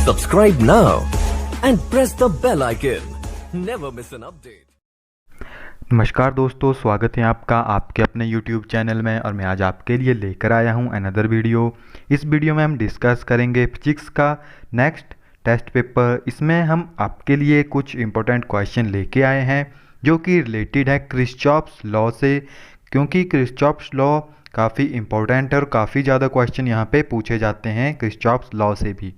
Subscribe now and press the bell icon. Never miss an update. नमस्कार दोस्तों, स्वागत है आपका आपके अपने YouTube चैनल में। और मैं आज आपके लिए लेकर आया हूं अनदर वीडियो। इस वीडियो में हम डिस्कस करेंगे फिजिक्स का नेक्स्ट टेस्ट पेपर। इसमें हम आपके लिए कुछ इम्पोर्टेंट क्वेश्चन लेके आए हैं जो कि रिलेटेड है किर्चॉफ्स लॉ से, क्योंकि किर्चॉफ्स लॉ काफ़ी इम्पोर्टेंट है और काफ़ी ज़्यादा क्वेश्चन यहाँ पे पूछे जाते हैं किर्चॉफ्स लॉ से भी।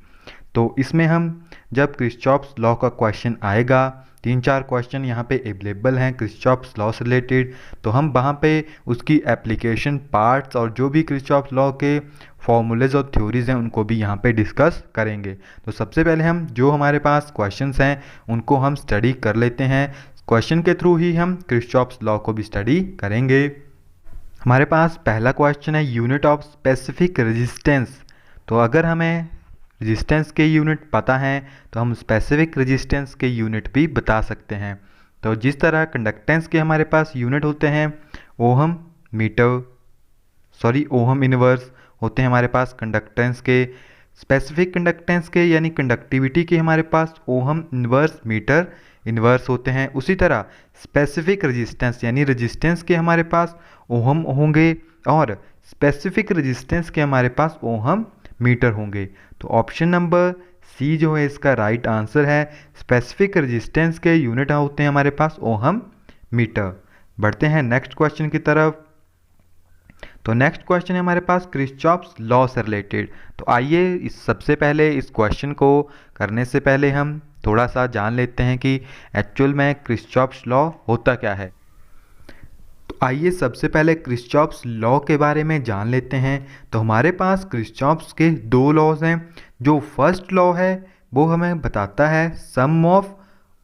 तो इसमें हम जब किर्चॉफ्स लॉ का क्वेश्चन आएगा, 3-4 क्वेश्चन यहाँ पे अवेलेबल हैं किर्चॉफ्स लॉ से रिलेटेड, तो हम वहाँ पे उसकी एप्लीकेशन पार्ट्स और जो भी किर्चॉफ्स लॉ के फॉर्मूलेज और थ्योरीज हैं उनको भी यहाँ पे डिस्कस करेंगे। तो सबसे पहले हम जो हमारे पास क्वेश्चंस हैं उनको हम स्टडी कर लेते हैं। क्वेश्चन के थ्रू ही हम किर्चॉफ्स लॉ को भी स्टडी करेंगे। हमारे पास पहला क्वेश्चन है यूनिट ऑफ स्पेसिफिक रेजिस्टेंस। तो अगर हमें रेजिस्टेंस के यूनिट पता हैं तो हम स्पेसिफिक रेजिस्टेंस के यूनिट भी बता सकते हैं। तो जिस तरह कंडक्टेंस के हमारे पास यूनिट होते हैं ओहम इनवर्स होते हैं हमारे पास कंडक्टेंस के। स्पेसिफिक कंडक्टेंस के यानी कंडक्टिविटी के हमारे पास ओहम इनवर्स मीटर इनवर्स होते हैं। उसी तरह स्पेसिफिक रेजिस्टेंस यानी रेजिस्टेंस के हमारे पास ओहम होंगे और स्पेसिफिक रेजिस्टेंस के हमारे पास ओहम मीटर होंगे। तो ऑप्शन नंबर सी जो है इसका राइट आंसर है। स्पेसिफिक रेजिस्टेंस के यूनिट होते हैं हमारे पास ओहम मीटर। बढ़ते हैं नेक्स्ट क्वेश्चन की तरफ। तो नेक्स्ट क्वेश्चन है हमारे पास किर्चॉफ्स लॉ से रिलेटेड। तो आइए सबसे पहले इस क्वेश्चन को करने से पहले हम थोड़ा सा जान लेते हैं कि एक्चुअल में किर्चॉफ्स लॉ होता क्या है। तो आइए सबसे पहले किर्चॉफ्स लॉ के बारे में जान लेते हैं। तो हमारे पास किर्चॉफ्स के 2 लॉज हैं। जो फर्स्ट लॉ है वो हमें बताता है sum of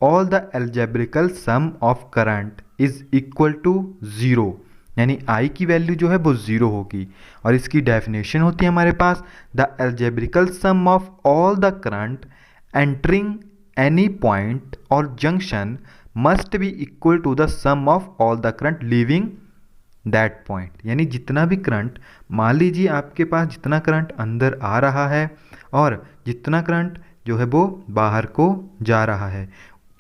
all the algebraical sum of current is equal to 0, यानी आई की वैल्यू जो है वो 0 होगी। और इसकी डेफिनेशन होती है हमारे पास the algebraical sum of all the current entering any point और junction must be equal to the sum of all the current leaving that point. यानी जितना भी करंट, मान लीजिए आपके पास जितना करंट अंदर आ रहा है और जितना करंट जो है वो बाहर को जा रहा है,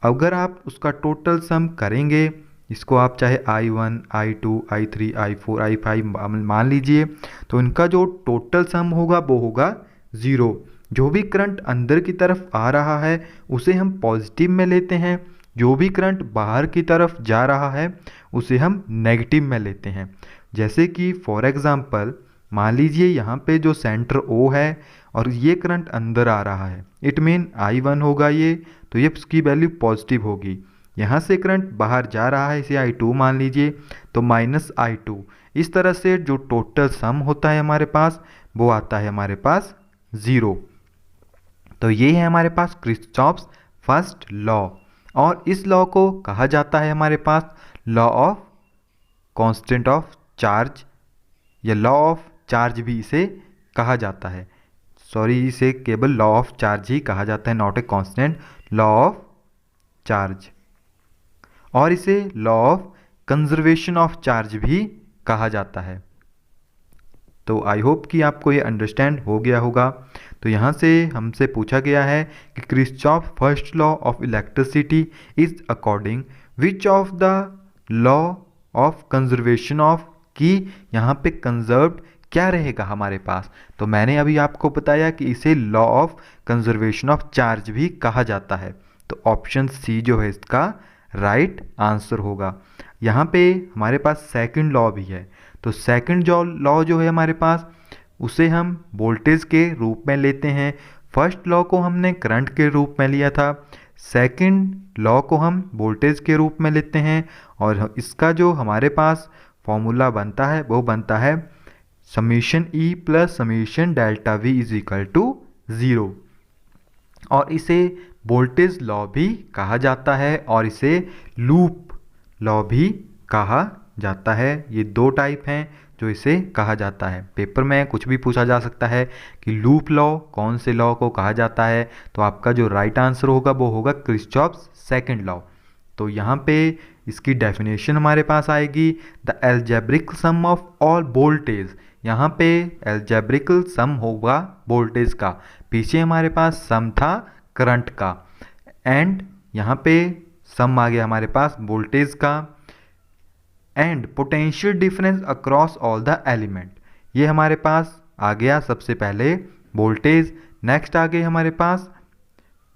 अगर आप उसका टोटल सम करेंगे, इसको आप चाहे I1, I2, I3, I4, I5 मान लीजिए, तो इनका जो टोटल सम होगा वो होगा 0। जो भी करंट अंदर की तरफ आ रहा है उसे हम पॉजिटिव में लेते हैं, जो भी करंट बाहर की तरफ जा रहा है उसे हम नेगेटिव में लेते हैं। जैसे कि फॉर एग्ज़ाम्पल मान लीजिए यहाँ पे जो सेंटर O है और ये करंट अंदर आ रहा है, इट मीन I1 होगा ये, तो ये उसकी वैल्यू पॉजिटिव होगी। यहाँ से करंट बाहर जा रहा है, इसे I2 मान लीजिए, तो -I2। इस तरह से जो टोटल सम होता है हमारे पास वो आता है हमारे पास 0। तो ये है हमारे पास किर्चॉफ्स फर्स्ट लॉ। और इस लॉ को कहा जाता है हमारे पास law of constant of charge या लॉ ऑफ चार्ज भी इसे कहा जाता है। इसे केवल लॉ ऑफ चार्ज ही कहा जाता है, not a constant, law of charge. और इसे law of conservation of charge भी कहा जाता है। तो आई होप कि आपको ये अंडरस्टैंड हो गया होगा। तो यहाँ से हमसे पूछा गया है कि Kirchhoff's first law of electricity is according which of the law of conservation of, कि यहाँ पे कंजर्व्ड क्या रहेगा हमारे पास। तो मैंने अभी आपको बताया कि इसे law of conservation of charge भी कहा जाता है। तो ऑप्शन सी जो है इसका राइट आंसर होगा। यहाँ पे हमारे पास सेकंड लॉ भी है। तो सेकंड लॉ जो है हमारे पास उसे हम वोल्टेज के रूप में लेते हैं। फर्स्ट लॉ को हमने करंट के रूप में लिया था, सेकंड लॉ को हम वोल्टेज के रूप में लेते हैं। और इसका जो हमारे पास फॉर्मूला बनता है वो बनता है summation E plus summation delta V is equal to 0। और इसे वोल्टेज लॉ भी कहा जाता है और इसे लूप लॉ भी कहा जाता है। ये 2 टाइप हैं जो इसे कहा जाता है। पेपर में कुछ भी पूछा जा सकता है कि लूप लॉ कौन से लॉ को कहा जाता है, तो आपका जो राइट आंसर होगा वो होगा किर्चॉफ्स सेकंड लॉ। तो यहाँ पे इसकी डेफिनेशन हमारे पास आएगी the algebraic sum of all voltage. यहाँ पे एल्जेब्रिकल सम होगा वोल्टेज का। पीछे हमारे पास सम था करंट का, एंड यहाँ पे सम आ गया हमारे पास वोल्टेज का, and potential difference across all the element. ये हमारे पास आ गया सबसे पहले वोल्टेज। नेक्स्ट आ गए हमारे पास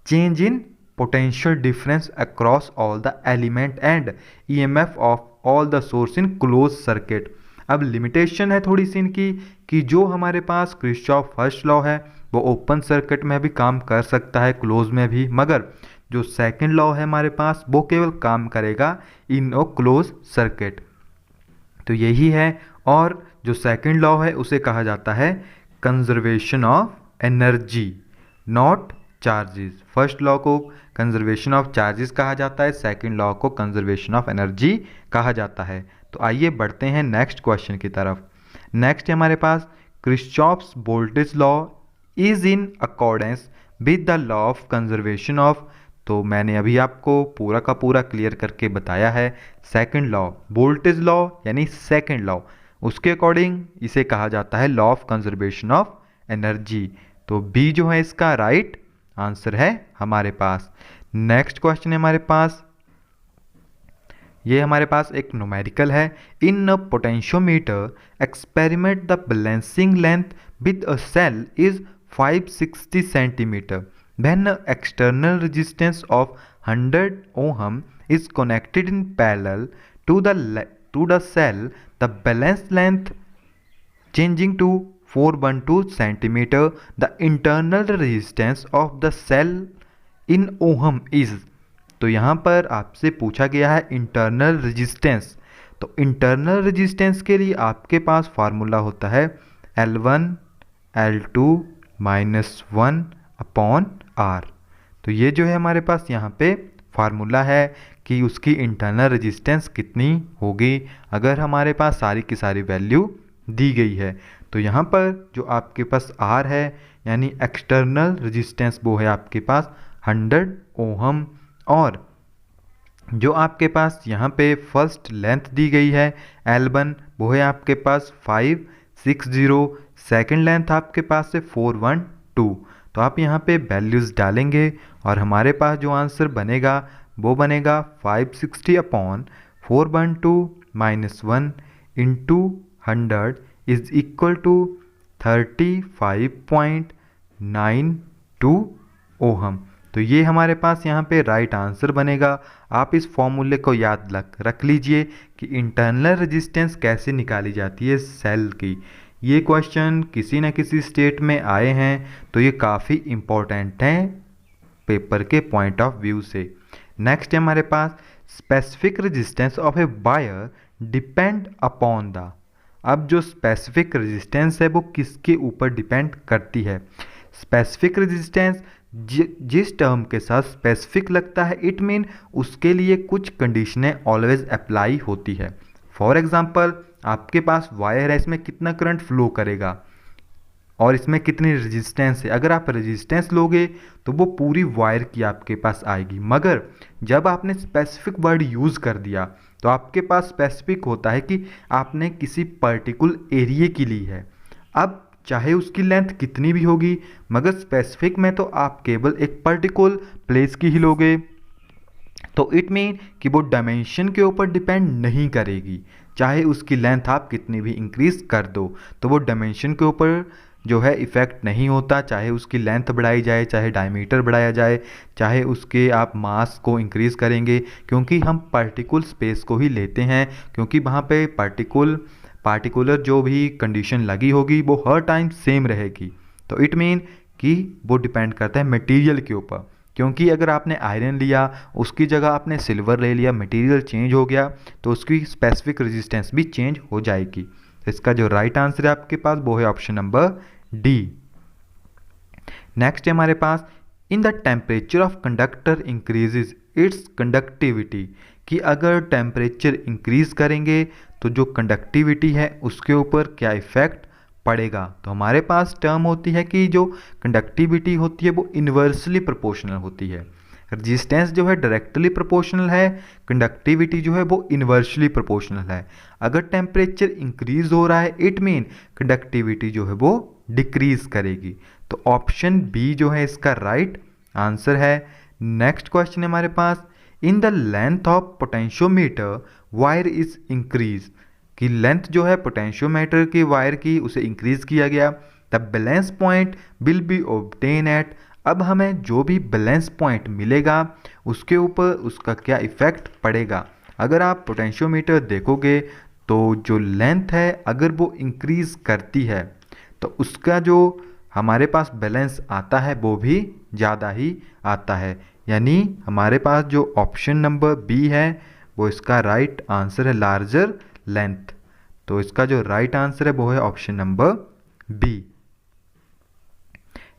change in potential difference across all the element and EMF of all the source in close circuit. अब लिमिटेशन है थोड़ी सी इनकी कि जो हमारे पास किरचॉफ फर्स्ट लॉ है वो ओपन सर्किट में भी काम कर सकता है, क्लोज में भी, मगर जो सेकंड लॉ है हमारे पास वो केवल काम करेगा इन ओ क्लोज सर्किट। तो यही है, और जो सेकंड लॉ है उसे कहा जाता है conservation of energy not charges. First law को कंजर्वेशन ऑफ चार्जेस कहा जाता है, सेकंड लॉ को कंजर्वेशन ऑफ एनर्जी कहा जाता है। तो आइए बढ़ते हैं नेक्स्ट क्वेश्चन की तरफ। नेक्स्ट हमारे पास Kirchhoff's voltage law is in accordance with the law of conservation of. तो मैंने अभी आपको पूरा का पूरा क्लियर करके बताया है। सेकंड लॉ वोल्टेज लॉ यानी सेकंड लॉ, उसके अकॉर्डिंग इसे कहा जाता है law of conservation of energy. तो बी जो है इसका राइट आंसर है हमारे पास। नेक्स्ट क्वेश्चन है हमारे पास, ये हमारे पास एक न्यूमेरिकल है। In a potentiometer experiment the balancing length with a cell is 560 centimetre when an external resistance of 100 ohm is connected in parallel to the cell, the balance length changing to 412 centimeter, the internal resistance of the cell in ohm is। तो यहाँ पर आपसे पूछा गया है internal resistance. तो internal resistance के लिए आपके पास फार्मूला होता है L1 L2 -1 अपॉन R। तो ये जो है हमारे पास यहाँ पे फार्मूला है कि उसकी इंटरनल रेजिस्टेंस कितनी होगी अगर हमारे पास सारी की सारी वैल्यू दी गई है। तो यहाँ पर जो आपके पास R है यानी एक्सटर्नल रेजिस्टेंस वो है आपके पास 100 ओहम, और जो आपके पास यहाँ पे फर्स्ट लेंथ दी गई है L1 वो है आपके पास 560, सेकेंड लेंथ आपके पास है 412। तो आप यहाँ पे वैल्यूज़ डालेंगे और हमारे पास जो आंसर बनेगा वो बनेगा 560 upon 412 -1 into 100 is equal to 35.92 ohm. तो ये हमारे पास यहाँ पे राइट आंसर बनेगा। आप इस फॉर्मूले को याद रख लीजिए कि इंटरनल रेजिस्टेंस कैसे निकाली जाती है सेल की। ये क्वेश्चन किसी न किसी स्टेट में आए हैं तो ये काफ़ी इम्पोर्टेंट हैं पेपर के पॉइंट ऑफ व्यू से। नेक्स्ट है हमारे पास specific resistance of a wire depend upon the. अब जो स्पेसिफिक रेजिस्टेंस है वो किसके ऊपर डिपेंड करती है। स्पेसिफिक रेजिस्टेंस जिस टर्म के साथ स्पेसिफिक लगता है इट मीन उसके लिए कुछ कंडीशनें ऑलवेज अप्लाई होती है। फॉर एग्जांपल आपके पास वायर है, इसमें कितना करंट फ्लो करेगा और इसमें कितनी रेजिस्टेंस है। अगर आप रेजिस्टेंस लोगे तो वो पूरी वायर की आपके पास आएगी, मगर जब आपने स्पेसिफिक वर्ड यूज़ कर दिया तो आपके पास स्पेसिफिक होता है कि आपने किसी पर्टिकुलर एरिया की ली है। अब चाहे उसकी लेंथ कितनी भी होगी, मगर स्पेसिफिक में तो आप केवल एक पर्टिकुलर प्लेस की ही लोगे, तो इट मीन कि वो डायमेंशन के ऊपर डिपेंड नहीं करेगी। चाहे उसकी लेंथ आप कितनी भी इंक्रीज कर दो तो वो डायमेंशन के ऊपर जो है इफ़ेक्ट नहीं होता। चाहे उसकी लेंथ बढ़ाई जाए, चाहे डायमीटर बढ़ाया जाए, चाहे उसके आप मास को इंक्रीज़ करेंगे, क्योंकि हम पार्टिकुल स्पेस को ही लेते हैं, क्योंकि वहाँ पे पार्टिकुलर जो भी कंडीशन लगी होगी वो हर टाइम सेम रहेगी। तो इट मीन कि वो डिपेंड करता है मटेरियल के ऊपर, क्योंकि अगर आपने आयरन लिया उसकी जगह आपने सिल्वर ले लिया, मटेरियल चेंज हो गया तो उसकी स्पेसिफिक रेजिस्टेंस भी चेंज हो जाएगी। तो इसका जो राइट आंसर है आपके पास वो है ऑप्शन नंबर डी। नेक्स्ट है हमारे पास in the temperature of conductor increases its conductivity, कि अगर टेम्परेचर इंक्रीज करेंगे तो जो कंडक्टिविटी है उसके ऊपर क्या इफेक्ट पड़ेगा। तो हमारे पास टर्म होती है कि जो कंडक्टिविटी होती है वो इन्वर्सली प्रोपोर्शनल होती है। रेजिस्टेंस जो है डायरेक्टली प्रोपोर्शनल है, कंडक्टिविटी जो है वो इन्वर्सली प्रोपोर्शनल है। अगर टेम्परेचर इंक्रीज हो रहा है इट मीन कंडक्टिविटी जो है वो डिक्रीज करेगी। तो तो ऑप्शन बी जो है इसका राइट आंसर है। नेक्स्ट क्वेश्चन है हमारे पास, in the length of potentiometer wire is increase, कि लेंथ जो है पोटेंशियोमीटर की वायर की उसे इंक्रीज किया गया, the balance point will be obtain at, अब हमें जो भी बैलेंस पॉइंट मिलेगा उसके ऊपर उसका क्या इफेक्ट पड़ेगा। अगर आप पोटेंशियोमीटर देखोगे तो जो लेंथ है अगर वो इंक्रीज करती है तो उसका जो हमारे पास बैलेंस आता है वो भी ज़्यादा ही आता है, यानी हमारे पास जो ऑप्शन नंबर बी है वो इसका राइट आंसर है, लार्जर लेंथ। तो इसका जो राइट आंसर है वो है option number B.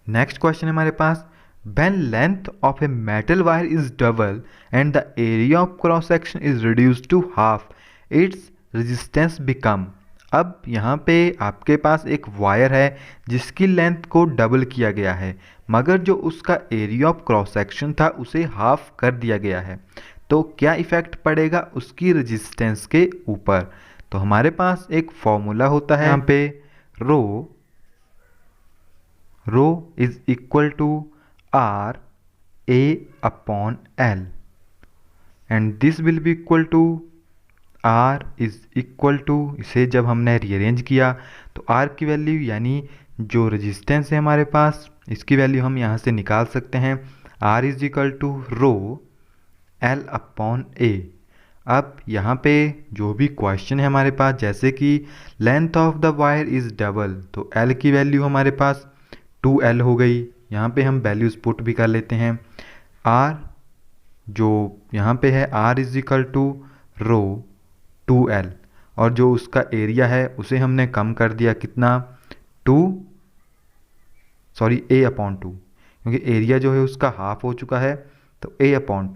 Next question है हमारे पास, when length of a metal wire is double and the area of cross section is reduced to half, its resistance become, अब यहाँ पे आपके पास एक वायर है जिसकी लेंथ को डबल किया गया है मगर जो उसका एरिया ऑफ क्रॉस सेक्शन था उसे हाफ कर दिया गया है, तो क्या इफेक्ट पड़ेगा उसकी रेजिस्टेंस के ऊपर। तो हमारे पास एक फॉर्मूला होता है यहाँ पे, rho is equal to R A upon L and this will be equal to R is equal to, इसे जब हमने रीअरेंज किया तो आर की वैल्यू यानी जो रेजिस्टेंस है हमारे पास इसकी वैल्यू हम यहाँ से निकाल सकते हैं, R is equal to rho L upon A. अब यहाँ पे जो भी क्वेश्चन है हमारे पास, जैसे कि length of the wire is double, तो एल की वैल्यू हमारे पास 2L हो गई, यहाँ पे हम वैल्यूज़ पुट भी कर लेते हैं। आर जो यहाँ पे है R is equal to rho 2L और जो उसका एरिया है उसे हमने कम कर दिया कितना, ए अपॉन 2, क्योंकि एरिया जो है उसका हाफ हो चुका है, तो ए अपॉन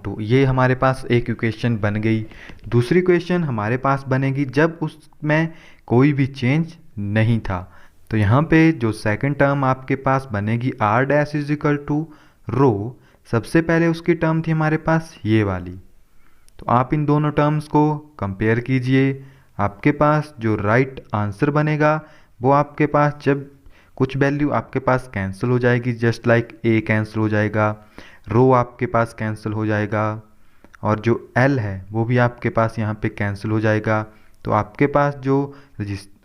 2 ये हमारे पास एक इक्वेशन बन गई। दूसरी इक्वेशन हमारे पास बनेगी जब उसमें कोई भी चेंज नहीं था, तो यहाँ पे जो सेकंड टर्म आपके पास बनेगी R dash is equal to rho, सबसे पहले उसकी टर्म थी हमारे पास ये वाली, तो आप इन दोनों टर्म्स को कंपेयर कीजिए, आपके पास जो राइट आंसर बनेगा वो आपके पास जब कुछ वैल्यू आपके पास कैंसिल हो जाएगी, जस्ट लाइक ए कैंसिल हो जाएगा, रो आपके पास कैंसिल हो जाएगा और जो एल है वो भी आपके पास यहाँ पे कैंसिल हो जाएगा, तो आपके पास जो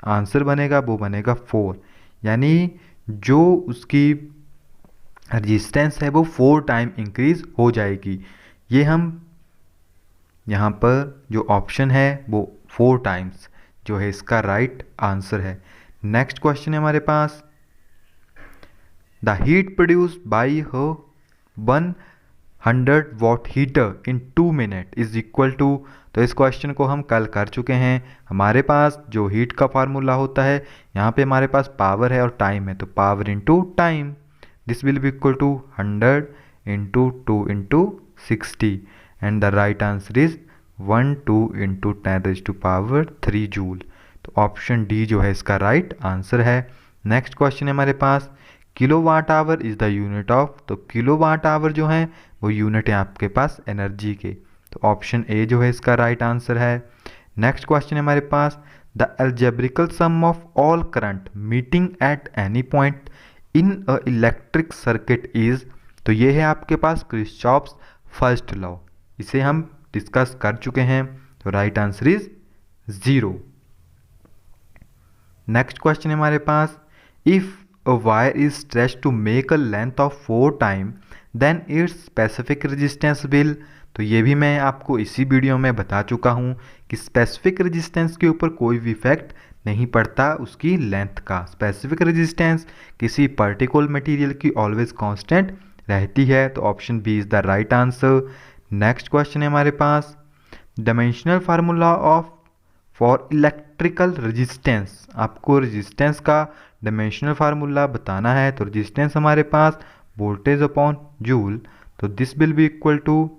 आंसर बनेगा वो बनेगा 4, यानी जो उसकी रेजिस्टेंस है वो 4 टाइम इंक्रीज हो जाएगी। ये हम यहाँ पर जो ऑप्शन है वो 4 टाइम्स जो है इसका राइट आंसर है। नेक्स्ट क्वेश्चन है हमारे पास, the heat produced by a 100 watt heater in 2 minute is equal to, तो इस क्वेश्चन को हम कल कर चुके हैं। हमारे पास जो हीट का फार्मूला होता है, यहाँ पे हमारे पास पावर है और टाइम है, तो power into time, this will be equal to 100 into 2 into 60 and the right answer is 12 into 10⁻³ joule. तो ऑप्शन डी जो है इसका राइट आंसर है। नेक्स्ट क्वेश्चन है हमारे पास, kilowatt hour is the unit of, तो किलोवाट आवर जो है वो यूनिट है आपके पास एनर्जी के, तो ऑप्शन ए जो है इसका राइट आंसर है। नेक्स्ट क्वेश्चन है हमारे पास, the algebraical sum of all current meeting at any point in a electric circuit is, तो ये है आपके पास किरचॉफ्स फर्स्ट लॉ, इसे हम डिस्कस कर चुके हैं, तो right answer is 0। Next question है हमारे पास, if a wire is stretched to make a length of 4 times then its specific resistance will, तो ये भी मैं आपको इसी वीडियो में बता चुका हूँ कि स्पेसिफिक रेजिस्टेंस के ऊपर कोई भी इफेक्ट नहीं पड़ता उसकी लेंथ का। स्पेसिफिक रेजिस्टेंस किसी पर्टिकुलर मटेरियल की ऑलवेज कांस्टेंट रहती है, तो option B is the right answer. Next question है हमारे पास, dimensional formula of for electrical resistance, आपको रेजिस्टेंस का डायमेंशनल फार्मूला बताना है, तो रेजिस्टेंस हमारे पास वोल्टेज अपॉन जूल, तो this will be equal to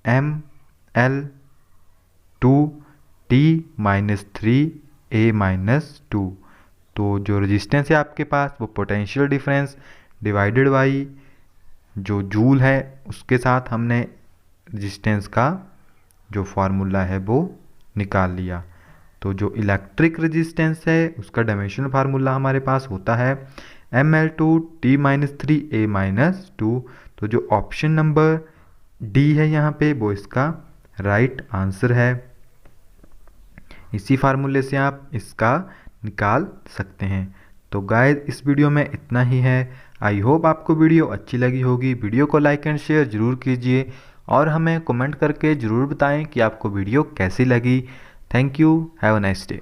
mL/2T-3A-2, तो जो रेजिस्टेंस है आपके पास वो पोटेंशियल डिफरेंस डिवाइडेड बाई जो जूल है उसके साथ हमने रेजिस्टेंस का जो फार्मूला है वो निकाल लिया, तो जो इलेक्ट्रिक रेजिस्टेंस है उसका डायमेंशनल फार्मूला हमारे पास होता है Ml2T-3A-2। तो जो ऑप्शन नंबर डी है यहाँ पे वो इसका राइट आंसर है। इसी फार्मूले से आप इसका निकाल सकते हैं। तो गाइस इस वीडियो में इतना ही है। आई होप आपको वीडियो अच्छी लगी होगी। वीडियो को लाइक एंड शेयर ज़रूर कीजिए और हमें कमेंट करके ज़रूर बताएं कि आपको वीडियो कैसी लगी। Thank you, have a nice day.